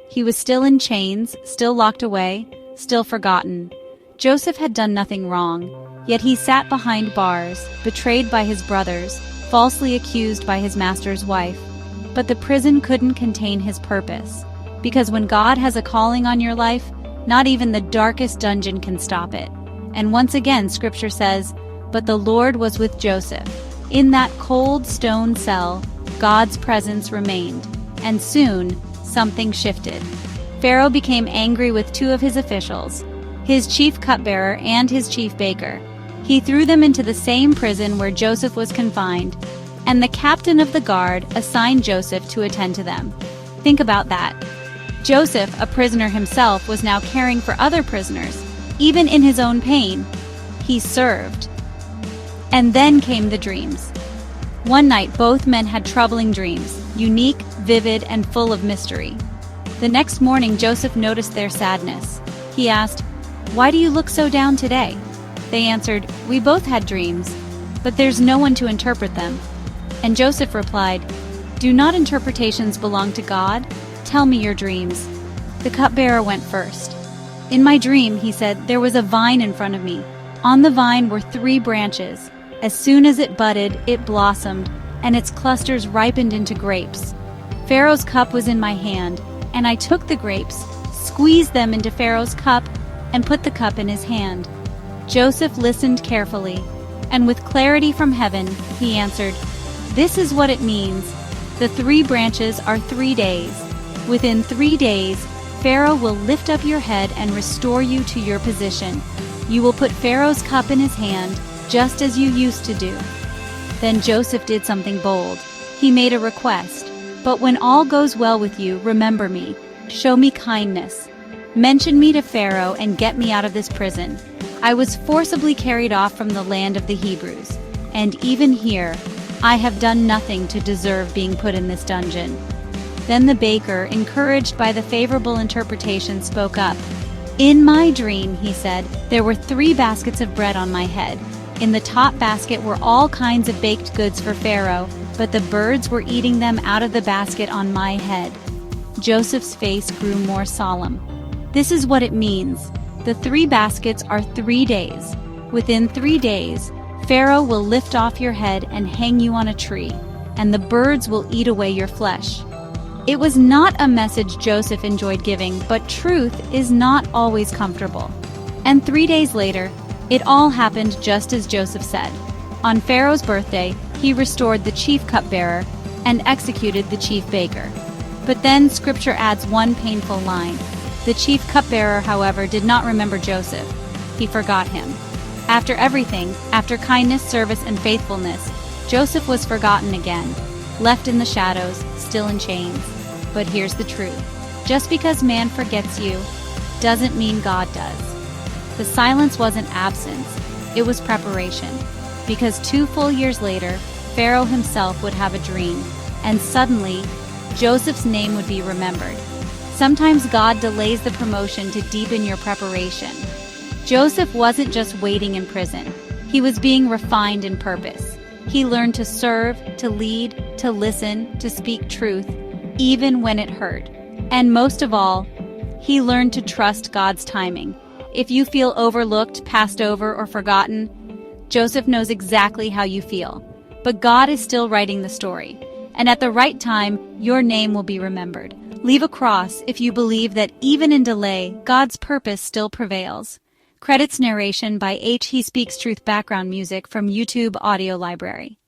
He was still in chains, still locked away, still forgotten. Joseph had done nothing wrong, yet he sat behind bars, betrayed by his brothers, falsely accused by his master's wife. But the prison couldn't contain his purpose, because when God has a calling on your life, not even the darkest dungeon can stop it. And once again, Scripture says, "But the Lord was with Joseph." In that cold stone cell, God's presence remained, and soon, something shifted. Pharaoh became angry with two of his officials, his chief cupbearer and his chief baker. He threw them into the same prison where Joseph was confined, and the captain of the guard assigned Joseph to attend to them. Think about that. Joseph, a prisoner himself, was now caring for other prisoners. Even in his own pain, he served. And then came the dreams. One night, both men had troubling dreams, unique, vivid, and full of mystery. The next morning, Joseph noticed their sadness. He asked, "Why do you look so down today?" They answered, "We both had dreams, but there's no one to interpret them." And Joseph replied, "Do not interpretations belong to God? Tell me your dreams." The cupbearer went first. "In my dream," he said, "there was a vine in front of me. On the vine were 3 branches. As soon as it budded, it blossomed, and its clusters ripened into grapes. Pharaoh's cup was in my hand, and I took the grapes, squeezed them into Pharaoh's cup, and put the cup in his hand." Joseph listened carefully, and with clarity from heaven, he answered, "This is what it means. The 3 branches are 3 days. Within 3 days, Pharaoh will lift up your head and restore you to your position. You will put Pharaoh's cup in his hand, just as you used to do." Then Joseph did something bold. He made a request. "But when all goes well with you, remember me. Show me kindness. Mention me to Pharaoh and get me out of this prison. I was forcibly carried off from the land of the Hebrews, and even here, I have done nothing to deserve being put in this dungeon." Then the baker, encouraged by the favorable interpretation, spoke up. "In my dream," he said, "there were 3 baskets of bread on my head. In the top basket were all kinds of baked goods for Pharaoh, but the birds were eating them out of the basket on my head." Joseph's face grew more solemn. "This is what it means. The 3 baskets are 3 days. Within 3 days, Pharaoh will lift off your head and hang you on a tree, and the birds will eat away your flesh." It was not a message Joseph enjoyed giving, but truth is not always comfortable. And 3 days later, it all happened just as Joseph said. On Pharaoh's birthday, he restored the chief cupbearer and executed the chief baker. But then Scripture adds one painful line. The chief cupbearer, however, did not remember Joseph. He forgot him. After everything, after kindness, service, and faithfulness, Joseph was forgotten again, left in the shadows, still in chains. But here's the truth. Just because man forgets you, doesn't mean God does. The silence wasn't absence, it was preparation. Because 2 full years later, Pharaoh himself would have a dream, and suddenly, Joseph's name would be remembered. Sometimes God delays the promotion to deepen your preparation. Joseph wasn't just waiting in prison. He was being refined in purpose. He learned to serve, to lead, to listen, to speak truth, even when it hurt. And most of all, he learned to trust God's timing. If you feel overlooked, passed over, or forgotten, Joseph knows exactly how you feel. But God is still writing the story. And at the right time, your name will be remembered. Leave a cross if you believe that even in delay, God's purpose still prevails. Credits narration by He Speaks Truth background music from YouTube Audio Library.